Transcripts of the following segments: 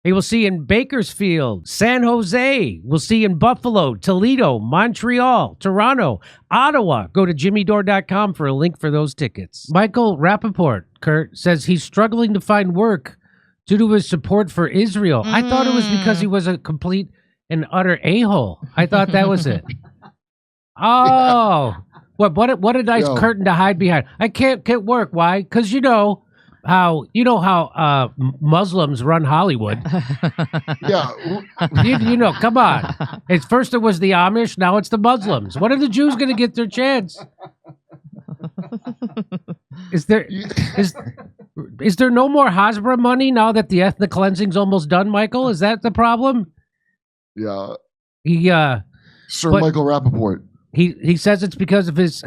He will see in Bakersfield, San Jose. We'll see in Buffalo, Toledo, Montreal, Toronto, Ottawa. Go to jimmydore.com for a link for those tickets. Michael Rapaport, Kurt, says he's struggling to find work due to his support for Israel. I thought it was because he was a complete and utter a-hole. I thought that was it. Oh, what a nice curtain to hide behind. I can't get work. Why? Because you know how Muslims run Hollywood. Yeah, you know. Come on. First it was the Amish. Now it's the Muslims. When are the Jews going to get their chance? Is there no more Hasbra money now that the ethnic cleansing's almost done, Michael? Is that the problem? Yeah. Sir Michael Rapaport. He says it's because of his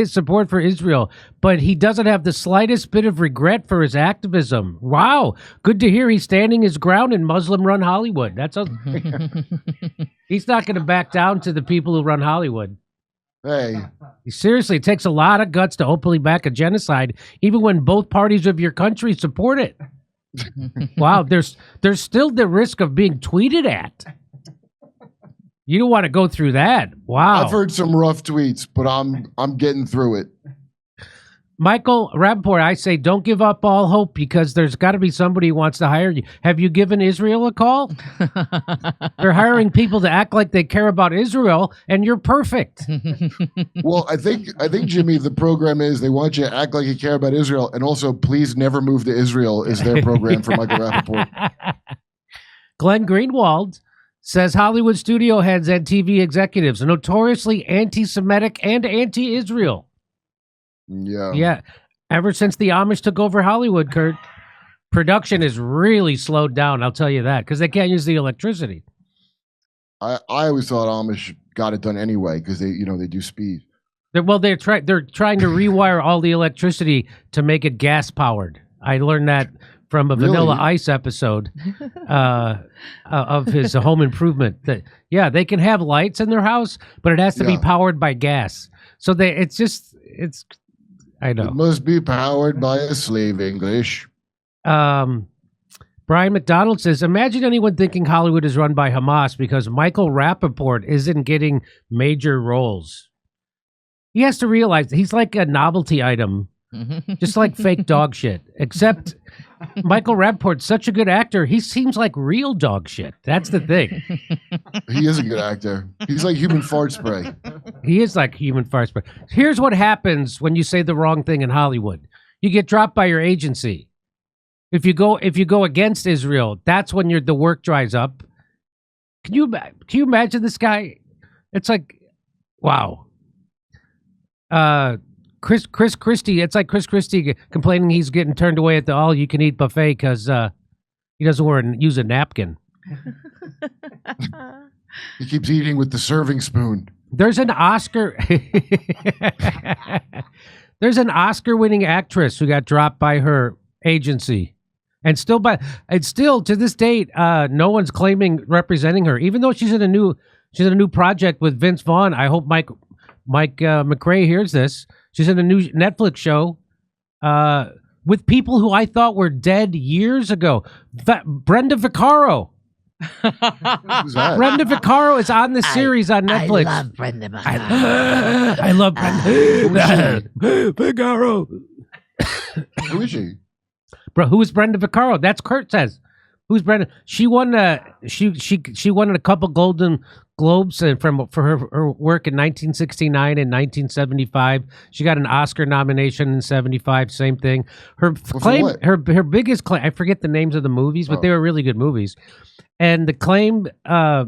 support for Israel, but he doesn't have the slightest bit of regret for his activism. Wow. Good to hear he's standing his ground in Muslim-run Hollywood. He's not going to back down to the people who run Hollywood. Hey. Seriously, it takes a lot of guts to openly back a genocide, even when both parties of your country support it. Wow, there's still the risk of being tweeted at. You don't want to go through that. Wow. I've heard some rough tweets, but I'm getting through it. Michael Rapaport, I say don't give up all hope because there's got to be somebody who wants to hire you. Have you given Israel a call? They're hiring people to act like they care about Israel, and you're perfect. Well, I think Jimmy, the program is they want you to act like you care about Israel, and also please never move to Israel is their program for Michael Rapaport. Glenn Greenwald says Hollywood studio heads and TV executives are notoriously anti-Semitic and anti-Israel. Yeah. Ever since the Amish took over Hollywood, Kurt, production is really slowed down. I'll tell you that because they can't use the electricity. I always thought Amish got it done anyway because they do speed. They're trying to rewire all the electricity to make it gas powered. I learned that from a Vanilla Ice episode of his Home Improvement. That they can have lights in their house, but it has to be powered by gas. So I know. It must be powered by a slave English. Brian McDonald says, imagine anyone thinking Hollywood is run by Hamas because Michael Rapaport isn't getting major roles. He has to realize that he's like a novelty item, just like fake dog shit, except Michael Rapaport's such a good actor. He seems like real dog shit. That's the thing. He is a good actor. He's like human fart spray. He is like human fart spray. Here's what happens when you say the wrong thing in Hollywood. You get dropped by your agency. If you go against Israel, that's when the work dries up. Can you imagine this guy? It's like, wow. Chris Christie, it's like Chris Christie complaining he's getting turned away at the all-you-can-eat buffet because he doesn't use a napkin. He keeps eating with the serving spoon. There's an Oscar-winning actress who got dropped by her agency, and still to this date, no one's representing her, even though she's in a new project with Vince Vaughn. I hope Mike McRae hears this. She's in a new Netflix show with people who I thought were dead years ago. Brenda Vaccaro. Who's that? Brenda Vaccaro is on the series on Netflix. I love Brenda Vaccaro. I love Brenda Vaccaro. Who is she? Bro, who is Brenda Vaccaro? That's Kurt says. Who's Brenda? She won she won a couple Golden Globes for her work in 1969 and 1975. She got an Oscar nomination in 75. Same thing. Her biggest claim. I forget the names of the movies, but they were really good movies. And the claim, her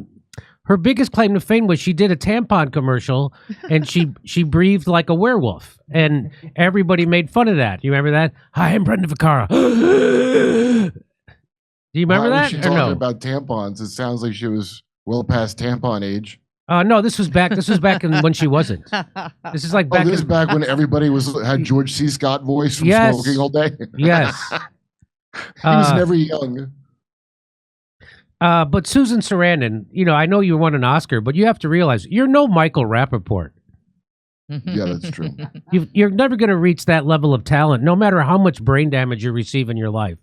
biggest claim to fame was she did a tampon commercial and she breathed like a werewolf, and everybody made fun of that. You remember that? Hi, I'm Brenda Vaccaro. Do you remember that? She talking about tampons. It sounds like she was well past tampon age. No, this was back when she wasn't. This is like back. This is back when everybody had George C. Scott voice from Smoking All Day. Yes, he was never young. But Susan Sarandon, I know you won an Oscar, but you have to realize you're no Michael Rapaport. Yeah, that's true. You're never going to reach that level of talent, no matter how much brain damage you receive in your life.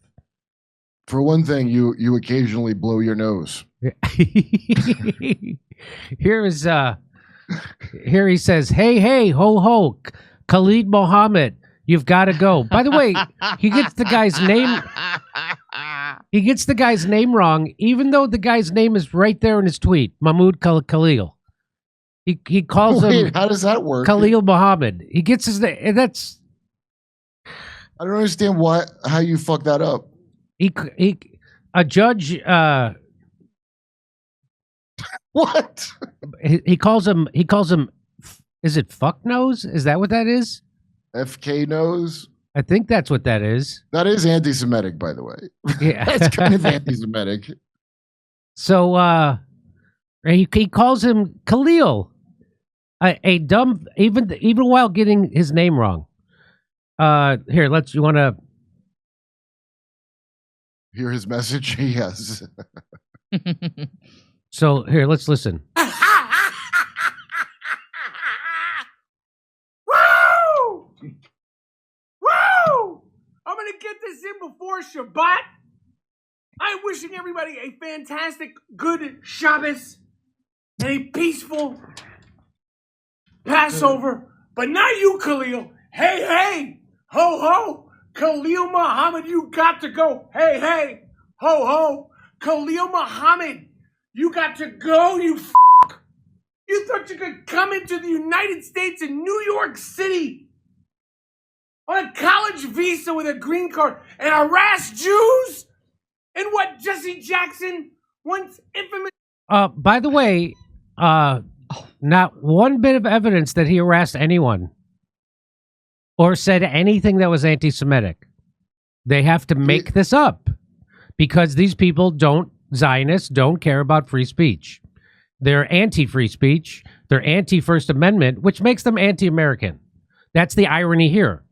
For one thing, you occasionally blow your nose. Here is here he says, hey, ho, ho, Khalid Mohammed, you've got to go. By the way, he gets the guy's name. He gets the guy's name wrong, even though the guy's name is right there in his tweet, Mahmoud Khalil. He calls him. How does that work? Khalil Mohammed. He gets his name. That's. I don't understand how you fuck that up. A judge. What? He calls him. Is it fuck nose? Is that what that is? FK nose. I think that's what that is. That is anti-Semitic, by the way. Yeah, that's kind of anti-Semitic. So he calls him Khalil, a dumb, even while getting his name wrong. Here, you want to hear his message? Yes. So here, let's listen. Woo! Woo! I'm gonna get this in before Shabbat. I'm wishing everybody a fantastic, good Shabbos and a peaceful Passover. But not you, Khalil. Hey, ho, ho. Khalil Muhammad, you got to go. Hey, ho, ho. Khalil Muhammad, you got to go, you f***. You thought you could come into the United States in New York City on a college visa with a green card and harass Jews? And what Jesse Jackson once infamous... By the way, not one bit of evidence that he harassed anyone or said anything that was anti-Semitic. They have to make this up because these people Zionists don't care about free speech. They're anti-free speech. They're anti-First Amendment, which makes them anti-American. That's the irony here.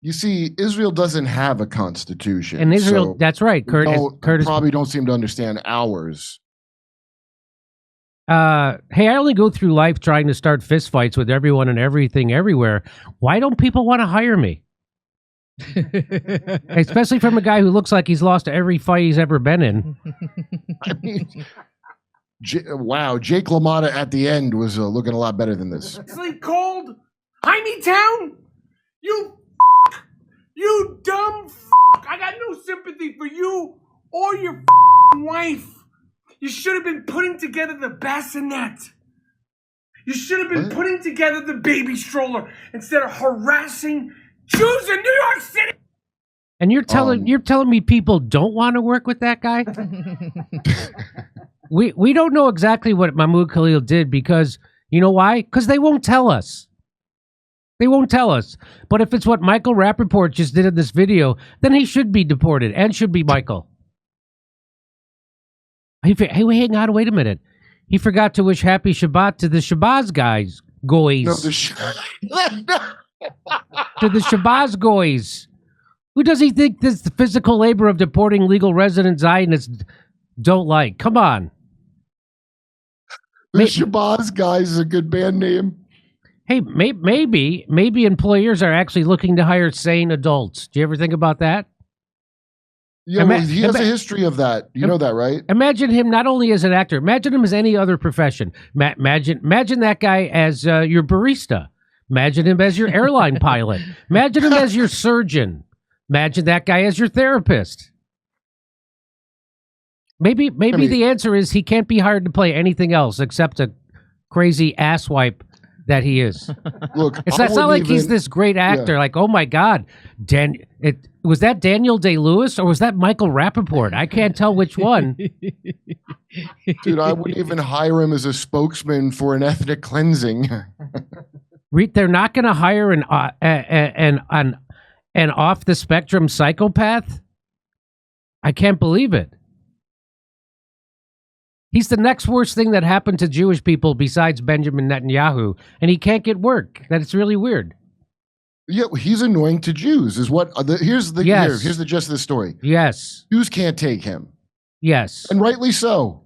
You see, Israel doesn't have a constitution. And Israel, so that's right. Curtis probably don't seem to understand ours. Hey, I only go through life trying to start fistfights with everyone and everything everywhere. Why don't people want to hire me? Especially from a guy who looks like he's lost every fight he's ever been in. I mean, wow, Jake LaMotta at the end was looking a lot better than this. Sleep cold, Jaime Town, you dumb f***. I got no sympathy for you or your wife. You should have been putting together the bassinet. You should have been putting together the baby stroller instead of harassing Jews in New York City. And you're telling me people don't want to work with that guy? we don't know exactly what Mahmoud Khalil did because you know why? Because they won't tell us. They won't tell us. But if it's what Michael Rapaport just did in this video, then he should be deported and should be Michael. Hey, hang on, wait a minute. He forgot to wish happy Shabbat to the Shabazz guys, goys. No, To the Shabazz goys. Who does he think this the physical labor of deporting legal resident Zionists don't like? Come on. The Shabazz guys is a good band name. Hey, maybe employers are actually looking to hire sane adults. Do you ever think about that? Yeah, well, he has a history of that. You know that, right? Imagine him not only as an actor. Imagine him as any other profession. Imagine that guy as your barista. Imagine him as your airline pilot. Imagine him as your surgeon. Imagine that guy as your therapist. Maybe the answer is he can't be hired to play anything else except a crazy asswipe that he is. Look, it's not like he's this great actor. Yeah. Like, oh my God, was that Daniel Day-Lewis or was that Michael Rapaport? I can't tell which one. Dude, I wouldn't even hire him as a spokesman for an ethnic cleansing. They're not going to hire an off the spectrum psychopath. I can't believe it. He's the next worst thing that happened to Jewish people besides Benjamin Netanyahu, and he can't get work. That's really weird. Yeah, he's annoying to Jews. Is what here's the gist of the story. Yes, Jews can't take him. Yes, and rightly so.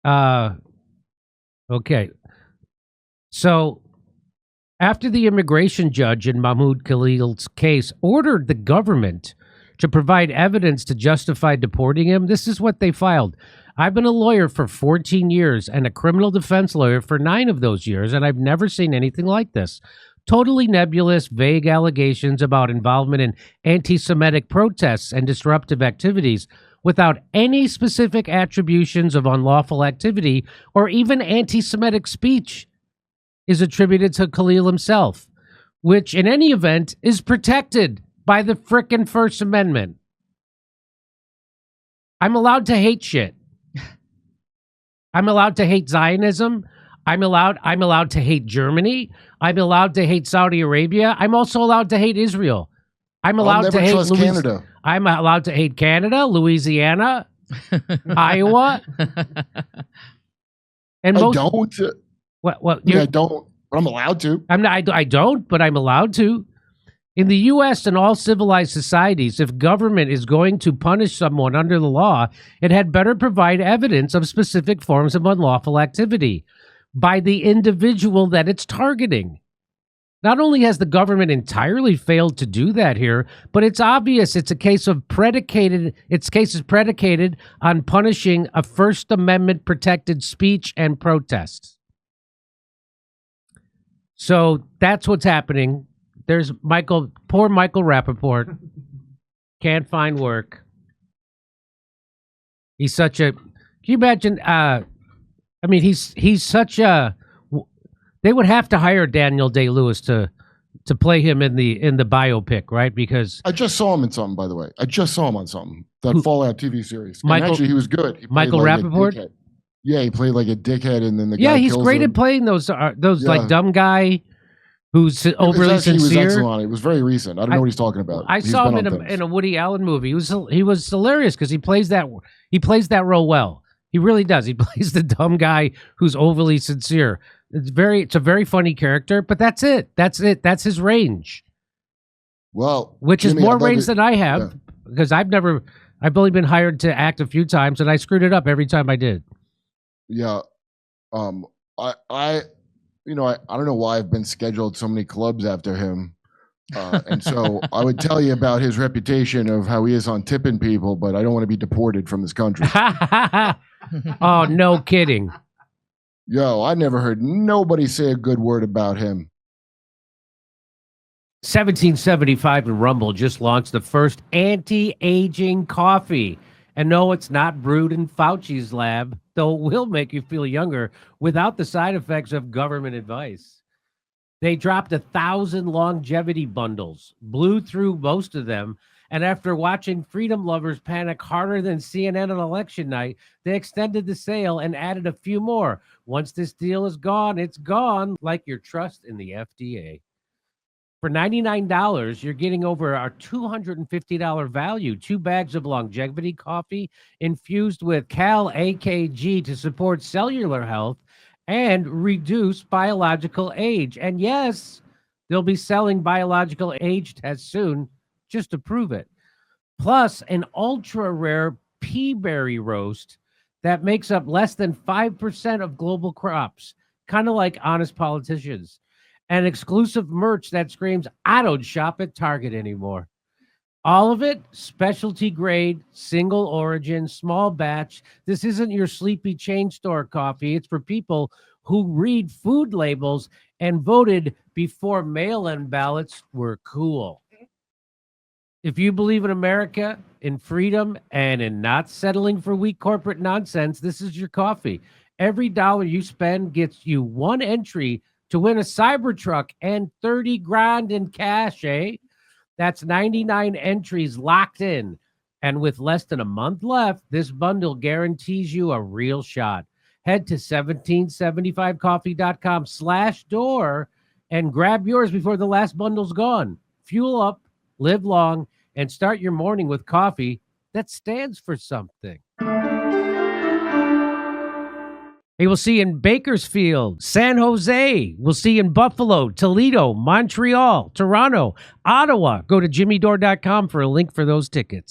Okay. So, after the immigration judge in Mahmoud Khalil's case ordered the government to provide evidence to justify deporting him. This is what they filed. I've been a lawyer for 14 years and a criminal defense lawyer for 9 of those years, and I've never seen anything like this. Totally nebulous, vague allegations about involvement in anti-Semitic protests and disruptive activities without any specific attributions of unlawful activity or even anti-Semitic speech is attributed to Khalil himself, which in any event is protected by the frickin' First Amendment. I'm allowed to hate shit. I'm allowed to hate Zionism. I'm allowed to hate Germany. I'm allowed to hate Saudi Arabia. I'm also allowed to hate Israel. I'm allowed to hate Canada. I'm allowed to hate Canada, Louisiana, Iowa, and most. I don't. Well, I don't. But I'm allowed to. I don't, but I'm allowed to. In the U.S. and all civilized societies, if government is going to punish someone under the law, it had better provide evidence of specific forms of unlawful activity by the individual that it's targeting. Not only has the government entirely failed to do that here, but it's obvious its case is predicated on punishing a First Amendment protected speech and protest. So that's what's happening. There's poor Michael Rapaport, can't find work. He's such a, can you imagine, he's such a, they would have to hire Daniel Day-Lewis to play him in the biopic, right? Because I just saw him in something, by the way. I just saw him on something, that Fallout TV series. And actually, he was good. He Michael Rapaport? Yeah, he played like a dickhead, and then the guy yeah, he's kills great him. at playing those like dumb guy who's overly sincere. He was excellent. It was very recent. I don't know what he's talking about. I saw him in a Woody Allen movie. He was hilarious because he plays that role well. He really does. He plays the dumb guy who's overly sincere. It's a very funny character, but that's it. That's his range. Well, which is more range than I have because I've only been hired to act a few times and I screwed it up every time I did. Yeah. I don't know why I've been scheduled so many clubs after him. And so I would tell you about his reputation of how he is on tipping people, but I don't want to be deported from this country. Oh, no kidding. Yo, I never heard nobody say a good word about him. 1775 and Rumble just launched the first anti-aging coffee. And no, it's not brewed in Fauci's lab, though it will make you feel younger without the side effects of government advice. They dropped 1,000 longevity bundles, blew through most of them, and after watching freedom lovers panic harder than CNN on election night, they extended the sale and added a few more. Once this deal is gone, it's gone, like your trust in the FDA. For $99, you're getting over our $250 value, 2 bags of longevity coffee infused with Cal-AKG to support cellular health and reduce biological age. And yes, they'll be selling biological age tests soon just to prove it. Plus, an ultra-rare pea berry roast that makes up less than 5% of global crops, kind of like honest politicians. And exclusive merch that screams, I don't shop at Target anymore. All of it, specialty grade, single origin, small batch. This isn't your sleepy chain store coffee. It's for people who read food labels and voted before mail-in ballots were cool. If you believe in America, in freedom, and in not settling for weak corporate nonsense, this is your coffee. Every dollar you spend gets you 1 entry to win a Cybertruck and 30 grand in cash, eh? That's 99 entries locked in. And with less than a month left, this bundle guarantees you a real shot. Head to 1775coffee.com/door and grab yours before the last bundle's gone. Fuel up, live long, and start your morning with coffee that stands for something. Hey, we'll see you in Bakersfield, San Jose. We'll see you in Buffalo, Toledo, Montreal, Toronto, Ottawa. Go to jimmydore.com for a link for those tickets.